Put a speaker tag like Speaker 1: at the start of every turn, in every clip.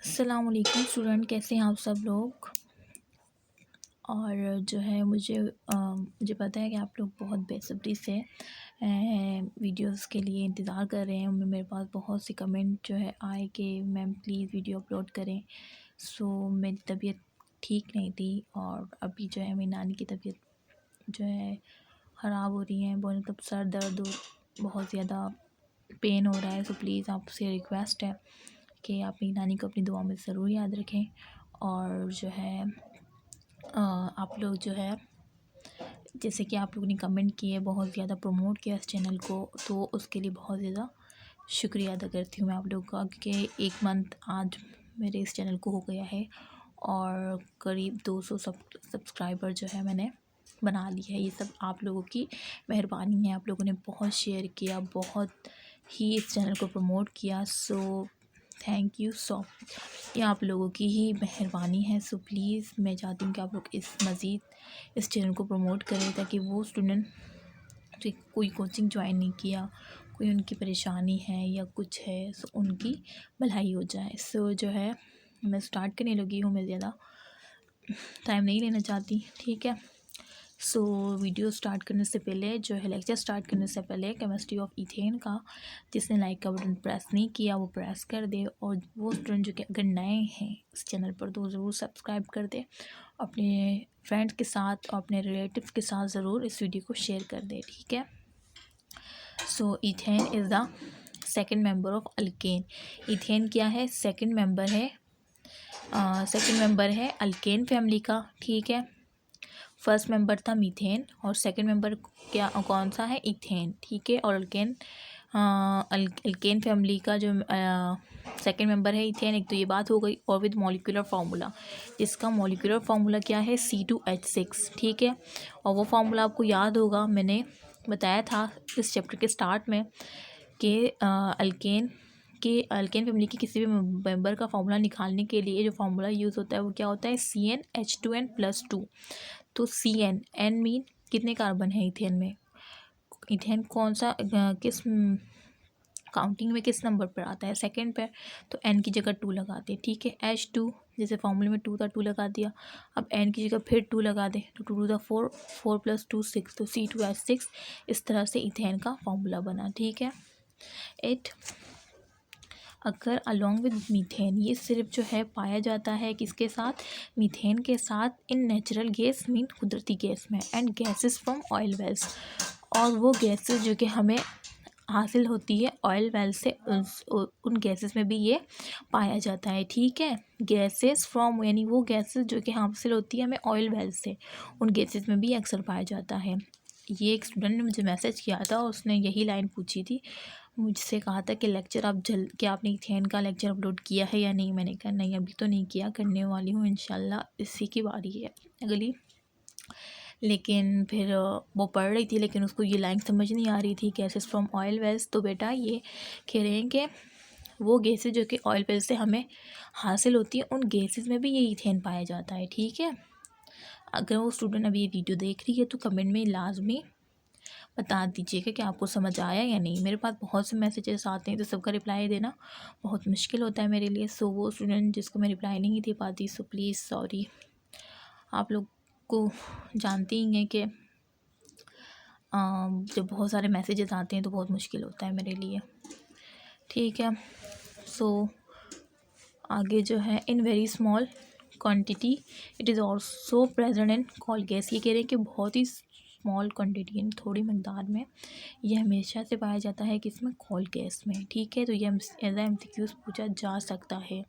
Speaker 1: अस्सलाम वालेकुम स्टूडेंट, कैसे हैं आप सब लोग। और जो है मुझे पता है कि आप लोग बहुत बेसब्री से वीडियोस के लिए इंतज़ार कर रहे हैं। मेरे पास बहुत सी कमेंट जो है आए कि मैम प्लीज़ वीडियो अपलोड करें। मेरी तबीयत ठीक नहीं थी और अभी जो है मेरी नानी की तबीयत जो है ख़राब हो रही है, बहुत मतलब सर दर्द बहुत ज़्यादा पेन हो रहा है। प्लीज़ आपसे रिक्वेस्ट है कि आप मेरी नानी को अपनी दुआ में ज़रूर याद रखें। और जो है आप लोग जो है जैसे कि आप लोगों ने कमेंट किए, बहुत ज़्यादा प्रमोट किया इस चैनल को, तो उसके लिए बहुत ज़्यादा शुक्रिया अदा करती हूँ मैं आप लोगों का, क्योंकि 1 मंथ आज मेरे इस चैनल को हो गया है और करीब 200 सब्सक्राइबर जो है मैंने बना ली है। ये सब आप लोगों की मेहरबानी है। आप लोगों ने बहुत शेयर किया, बहुत ही इस चैनल को प्रमोट किया। थैंक यू सो मच, ये आप लोगों की ही मेहरबानी है। प्लीज़ मैं चाहती हूँ कि आप लोग इस चैनल को प्रमोट करें, ताकि वो स्टूडेंट जो कोई कोचिंग ज्वाइन नहीं किया, कोई उनकी परेशानी है या कुछ है, उनकी भलाई हो जाए। जो है मैं स्टार्ट करने लगी हूँ, मैं ज़्यादा टाइम नहीं लेना चाहती, ठीक है। वीडियो स्टार्ट करने से पहले जो है लेक्चर स्टार्ट करने से पहले केमिस्ट्री ऑफ इथेन का जिसने लाइक का बटन प्रेस नहीं किया वो प्रेस कर दे। और वो स्टूडेंट जो कि अगर नए हैं इस चैनल पर तो ज़रूर सब्सक्राइब कर दे, अपने फ्रेंड्स के साथ और अपने रिलेटिव्स के साथ ज़रूर इस वीडियो को शेयर कर दे, ठीक है। Ethane is the second member of alkane. Ethane क्या है? सेकेंड मेंबर है अल्केन फैमिली का, ठीक है। फर्स्ट मेंबर था मीथेन और सेकंड मेंबर क्या कौन सा है? इथेन, ठीक है। और अल्केन फैमिली का जो सेकंड मेंबर है इथेन। एक तो ये बात हो गई। और विद मॉलिक्यूलर फार्मूला, इसका मॉलिक्यूलर फार्मूला क्या है? C2H6, ठीक है। और वो फार्मूला आपको याद होगा, मैंने बताया था इस चैप्टर के स्टार्ट में कि अल्केन फैमिली के किसी भी मेंबर का फार्मूला निकालने के लिए जो फार्मूला यूज़ होता है वो क्या होता है? CnH2n+2। तो एन मीन कितने कार्बन है इथेन में? इथेन कौन सा किस काउंटिंग में किस नंबर पर आता है? सेकंड पर। तो एन की जगह 2 लगा दे, ठीक है। H2 जैसे फॉर्मूले में 2 था, 2 लगा दिया। अब एन की जगह फिर 2 लगा दे तो 2 2 4, 4 + 2 6, तो C2H6। इस तरह से इथेन का फॉर्मूला बना, ठीक है। इट अगर अलोंग विद मीथेन, ये सिर्फ जो है पाया जाता है किसके साथ? मीथेन के साथ। इन नेचुरल गैस मीन कुदरती गैस में। And gases from oil wells, और वो गैसेस जो कि हमें हासिल होती है ऑयल वेल से, उन गैसेस में भी ये पाया जाता है, ठीक है। गैसेस फ्रॉम यानी वो गैसेस जो कि हासिल होती है हमें ऑयल वेल से, उन गैसेस में भी अक्सर पाया जाता है। ये एक स्टूडेंट ने मुझे मैसेज किया था, उसने यही लाइन पूछी थी, मुझसे कहा था कि लेक्चर आप क्या आपने इथेन का लेक्चर अपलोड किया है या नहीं। मैंने कहा नहीं, अभी तो नहीं किया, करने वाली हूँ इंशाल्लाह, इसी की बारी है अगली। लेकिन फिर वो पढ़ रही थी, लेकिन उसको ये लाइन समझ नहीं आ रही थी, गैसेस फ्रॉम ऑयल वेल्स। तो बेटा ये कह रहे हैं कि वो गैसेस जो कि ऑयल वेल्स से हमें हासिल होती है, उन गैसेस में भी ये इथेन पाया जाता है, ठीक है। अगर वो स्टूडेंट अभी ये वीडियो देख रही है तो कमेंट में लाजमी बता दीजिएगा कि आपको समझ आया या नहीं। मेरे पास बहुत से मैसेजेस आते हैं तो सबका रिप्लाई देना बहुत मुश्किल होता है मेरे लिए। वो स्टूडेंट जिसको मैं रिप्लाई नहीं दे पाती, प्लीज़ सॉरी। आप लोग को जानते ही हैं कि जब बहुत सारे मैसेजेस आते हैं तो बहुत मुश्किल होता है मेरे लिए, ठीक है। आगे जो है in very small quantity it is also present in coal gas. ये कह रहे हैं कि बहुत ही स्मॉल क्वांटिटी यानी थोड़ी मकदार में ये हमेशा से पाया जाता है कि इसमें कॉल गैस में, ठीक है। तो ये एज MCQs पूछा जा सकता है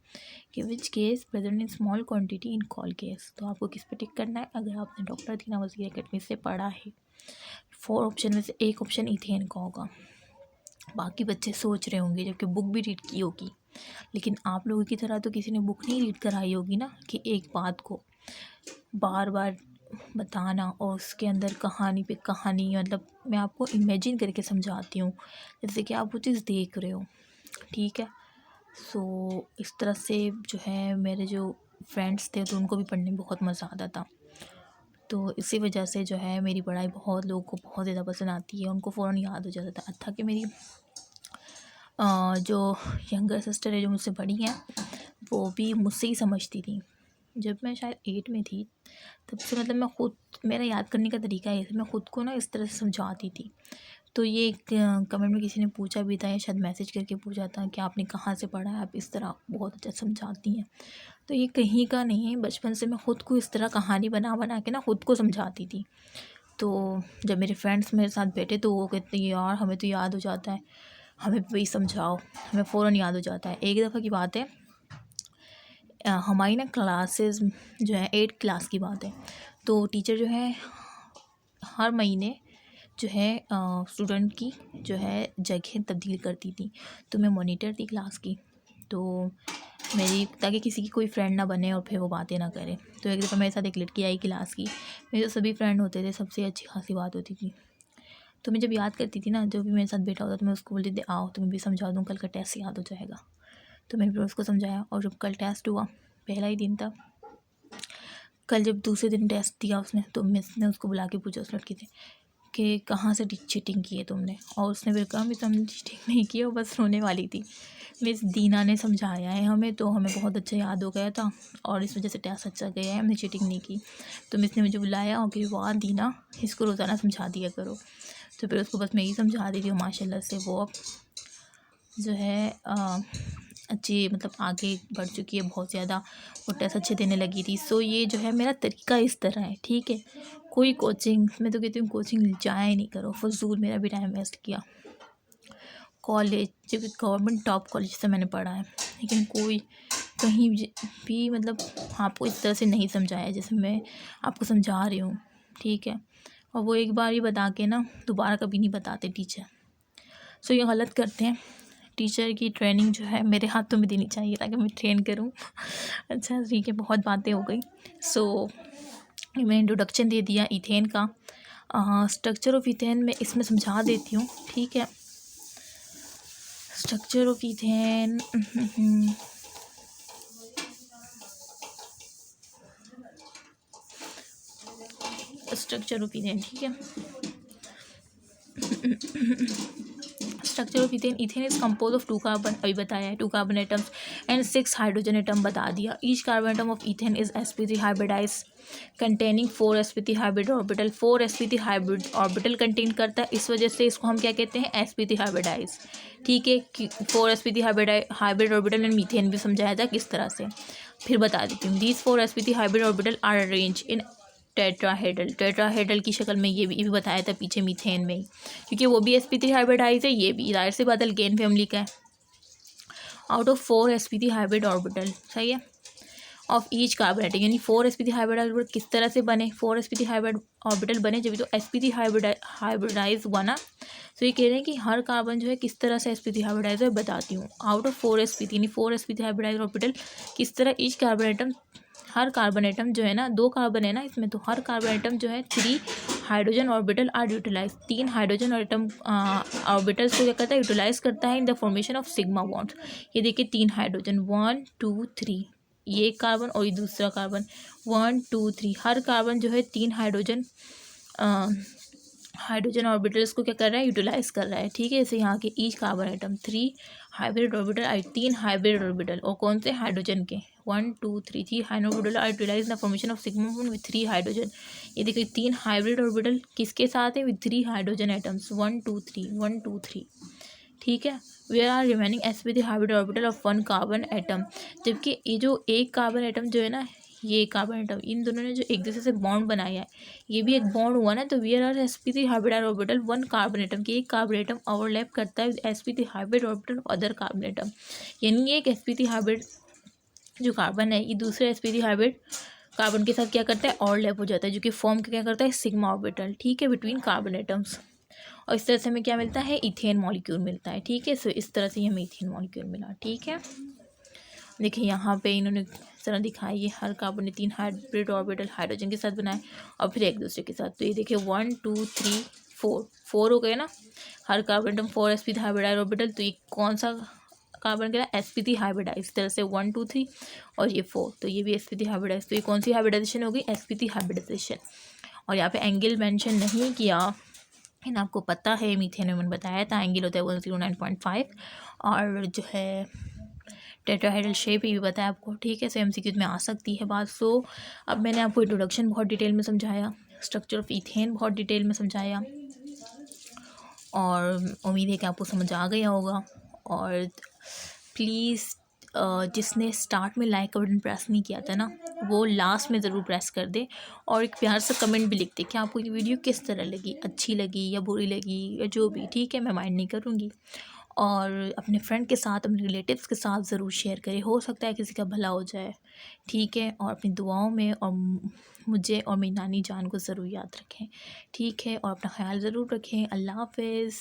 Speaker 1: कि which gas present in small quantity in coal gas. तो आपको किस पे टिक करना है? अगर आपने डॉक्टर दीना वज़ीर अकेडमी से पढ़ा है, 4 ऑप्शन में से एक ऑप्शन इथेन का होगा। बाकी बच्चे सोच रहे होंगे जबकि बुक भी रीड की होगी, लेकिन आप लोगों की तरह तो किसी ने बुक नहीं रीड कराई होगी ना, कि एक बात को बार बार बताना और उसके अंदर कहानी पे कहानी। मतलब मैं आपको इमेजिन करके समझाती हूँ जैसे कि आप वो चीज़ देख रहे हो, ठीक है। इस तरह से जो है मेरे जो फ्रेंड्स थे तो उनको भी पढ़ने में बहुत मज़ा आता था। तो इसी वजह से जो है मेरी पढ़ाई बहुत लोगों को बहुत ज़्यादा पसंद आती है, उनको फ़ौरन याद हो जाता था। कि मेरी जो यंगर सिस्टर है जो मुझसे बड़ी हैं वो भी मुझसे ही समझती थी। जब मैं शायद 8 में थी तब से मतलब मैं खुद, मेरा याद करने का तरीका ये था, मैं ख़ुद को ना इस तरह से समझाती थी। तो ये एक कमेंट में किसी ने पूछा भी था या शायद मैसेज करके पूछा था कि आपने कहाँ से पढ़ा है, आप इस तरह बहुत अच्छा समझाती हैं। तो ये कहीं का नहीं है, बचपन से मैं ख़ुद को इस तरह कहानी बना बना के ना ख़ुद को समझाती थी। तो जब मेरे फ्रेंड्स मेरे साथ बैठे तो वो कहते हैं यार हमें तो याद हो जाता है, हमें वही समझाओ, हमें फ़ौरन याद हो जाता है। एक दफ़ा की बात है, हमारी ना क्लासेस जो है 8 क्लास की बात है, तो टीचर जो है हर महीने जो है स्टूडेंट की जो है जगह तब्दील करती थी। तो मैं मॉनिटर थी क्लास की, तो मेरी ताकि किसी की कोई फ्रेंड ना बने और फिर वो बातें ना करे। तो एक दफ़ा मेरे साथ एक लड़की आई क्लास की, मेरे तो सभी फ्रेंड होते थे, सबसे अच्छी खासी बात होती थी। तो मैं जब याद करती थी ना, जो भी मेरे साथ बैठा होता तो मैं उसको बोलती थी आओ तुम्हें भी समझा दूँ, कल का टेस्ट याद हो जाएगा। तो मैंने फिर उसको समझाया और जब कल टेस्ट हुआ, पहला ही दिन था, कल जब दूसरे दिन टेस्ट दिया उसने, तो मिस ने उसको बुला के पूछा उस लड़की से कि कहाँ से चीटिंग की है तुमने, और उसने फिर कहा मिस हमने चीटिंग नहीं की, और बस रोने वाली थी। मिस दीना ने समझाया है हमें, तो हमें बहुत अच्छा याद हो गया था और इस वजह से टेस्ट अच्छा गया है, हमने चीटिंग नहीं की। तो मिस ने मुझे बुलाया और कि वाह दीना, इसको रोज़ाना समझा दिया करो। तो फिर उसको बस मैं ही समझा दी थी, माशाल्लाह से वो अब जो है अच्छी मतलब आगे बढ़ चुकी है बहुत ज़्यादा, वो टेस्ट अच्छे देने लगी थी। सो ये जो है मेरा तरीका इस तरह है, ठीक है। कोई कोचिंग, मैं तो कहती हूँ कोचिंग जाया ही नहीं करो, फजूल मेरा भी टाइम वेस्ट किया। कॉलेज जब गवर्नमेंट टॉप कॉलेज से मैंने पढ़ा है, लेकिन कोई कहीं भी मतलब आपको इस तरह से नहीं समझाया जैसे मैं आपको समझा रही हूँ, ठीक है। और वो एक बार ही बता के ना दोबारा कभी नहीं बताते टीचर। सो ये गलत करते हैं। टीचर की ट्रेनिंग जो है मेरे हाथों में देनी चाहिए ताकि मैं ट्रेन करूं। अच्छा ठीक है, बहुत बातें हो गई। सो मैंने इंट्रोडक्शन दे दिया इथेन का। स्ट्रक्चर ऑफ इथेन में इसमें समझा देती हूँ, ठीक है। Structure of ethane structure of ethane, ठीक है। Structure of ethane, ethane is compose of 2 carbon, अभी बताया है, 2 carbon atoms and 6 hydrogen atom बता दिया। Each carbon atom of ethane is sp3 hybridise containing 4 sp3 hybrid orbital. 4 sp3 hybrid orbital contain करता है, इस वजह से इसको हम क्या कहते हैं, sp3 हाइब्रिडाइज, ठीक है। 4 sp3 hybrid orbital and methane भी समझाया था किस तरह से, फिर बता देती हूँ। These 4 sp3 hybrid orbital are arrange in tetrahedral, tetrahedral की शक्ल में, ये भी बताया था पीछे मीथेन में ही, क्योंकि वो भी sp3 हाइब्रिडाइज है, ये भी जाहिर सी बात अल्केन फैमिली का है। Out of 4 sp3 hybrid orbital, सही है, ऑफ ईच कार्बन एटम, यानी 4 sp3 हाइब्रिड ऑर्बिटल किस तरह से बने, 4 sp3 हाइब्रिड ऑर्बिटल बने जब तो sp3 हाइब्रिडाइज बना। तो ये कह रहे हैं कि हर कार्बन जो है किस तरह से sp3 हाइब्रिडाइज है, बताती हूँ। आउट ऑफ 4 sp3 यानी 4 sp3 हाइब्रिडाइज ऑर्बिटल किस तरह, ईच कार्बन एटम, हर कार्बन एटम जो है ना, 2 कार्बन है ना इसमें, तो हर कार्बन एटम जो है 3 hydrogen orbital are utilise, 3 hydrogen atom orbitals को क्या करता है, यूटिलाइज करता है in the formation of sigma bond. ये देखिए 3 हाइड्रोजन, 1 2 3, ये एक कार्बन और ये दूसरा कार्बन, 1 2 3, हर कार्बन जो है 3 हाइड्रोजन ऑर्बिटल्स को क्या कर रहा है, यूटिलाइज कर रहा है, ठीक है। जैसे यहाँ के each carbon atom 3 hybrid orbital आई, 3 हाइब्रिड ऑर्बिटल, और कौन से, हाइड्रोजन के, 1 2 3, 3 hydrogen orbital are utilize the formation of sigma bond with 3 hydrogen. ये देखिए 3 हाइब्रिड ऑर्बिटल किसके साथ है, विद 3 हाइड्रोजन एटम्स, 1 2 3 1 2 3, ठीक है। Where are remaining sp3 hybrid orbital of 1 carbon atom, जबकि ये जो एक कार्बन एटम जो है ना, ये कार्बन एटम, इन दोनों ने जो एक दूसरे से बॉन्ड बनाया है, ये भी एक बॉन्ड हुआ ना, तो where are sp3 hybrid orbital 1 carbon atom, की एक कार्बन एटम ओवरलैप करता है sp3 hybrid orbital other carbon atom, यानी ये एक sp3 हाइब्रिड जो कार्बन है, ये दूसरे sp3 हाइब्रिड कार्बन के साथ क्या करता है, ओवरलैप हो जाता है, जो कि फॉर्म क्या करता है, सिग्मा ऑर्बिटल, ठीक है, बिटवीन कार्बन एटम्स। और इस तरह से हमें क्या मिलता है, इथेन मॉलिक्यूल मिलता है, ठीक है। सो इस तरह से हमें इथेन मॉलिक्यूल मिला, ठीक है। देखिए यहाँ पे इन्होंने इस तरह दिखाई, ये हर कार्बन ने 3 हाइब्रिड ऑर्बिटल हाइड्रोजन के साथ बनाए और फिर एक दूसरे के साथ। तो ये देखिए 1 2 3 4 हो गए ना, हर carbon atom 4 sp3 hybridize orbital, तो ये कौन सा कार्बन कह रहा है, sp3 हाइब्रिडाइज, इस तरह से 1 2 3 और ये 4, तो ये भी sp3 हाइब्रिडाइज, तो ये कौन सी हाइब्रिडाइजेशन होगी, sp3 हाइब्रिडाइजेशन। और यहाँ पे एंगल मेंशन नहीं किया, लेकिन आपको पता है मीथेन में मैंने बताया था एंगल होता है 109.5, और जो है टेट्राहेड्रल शेप ये भी बताया आपको, ठीक है। सो एमसीक्यूज में आ सकती है बात। सो अब मैंने आपको इंट्रोडक्शन बहुत डिटेल में समझाया, स्ट्रक्चर ऑफ इथेन बहुत डिटेल में समझाया, और उम्मीद है कि आपको समझ आ गया होगा। और प्लीज़ जिसने स्टार्ट में लाइक का बटन प्रेस नहीं किया था ना, वो लास्ट में ज़रूर प्रेस कर दे, और एक प्यार से कमेंट भी लिख दे कि आपको ये वीडियो किस तरह लगी, अच्छी लगी या बुरी लगी या जो भी, ठीक है, मैं माइंड नहीं करूँगी। और अपने फ्रेंड के साथ, अपने रिलेटिव्स के साथ ज़रूर शेयर करें, हो सकता है किसी का भला हो जाए, ठीक है। और अपनी दुआओं में और मुझे और मेरी नानी जान को ज़रूर याद रखें, ठीक है। और अपना ख्याल ज़रूर रखें। अल्लाह हाफ़िज़।